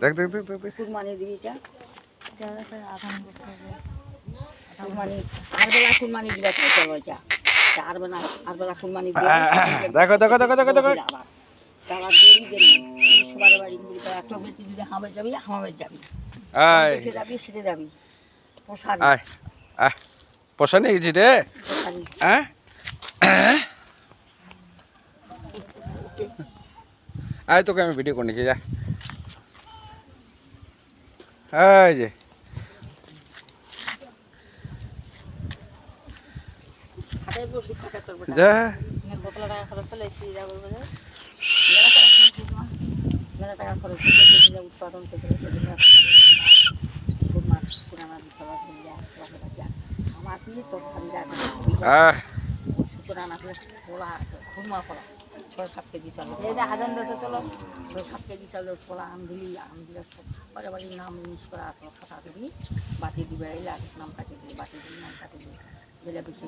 দেখ দেখ দেখ দেখ কুরবানি দিবি কুরবানি আর বেলা কুরবানি দিলে চলো এটা আর বেলা কুরবানি দিলে দেখো দেখো দেখো দেখো দেখো তারা দেরি দেরি সবার বাড়ি একটা বেটি দিলে হামে যাবি হামে যাবি দেখে যাবি সেটে যাবি পোষাবি আয় আয় পোষা নিয়ে গেছি রে হ্যাঁ আয় তোকে আমি ভিডিও করে নিচ্ছি যা এই যে যা উৎপাদন খুরমা করা 6-7 কেজি চাল এই যে হাজার দেশে চলো 6-7 কেজি চাল পোলা আম দিলি পরে বাড়ির নাম মিস করা আসলো খাতা দিবি বাটি দিবে নাম কাটি দিবি বাটি দিবি নাম কাটি দিবি যেটা বেশি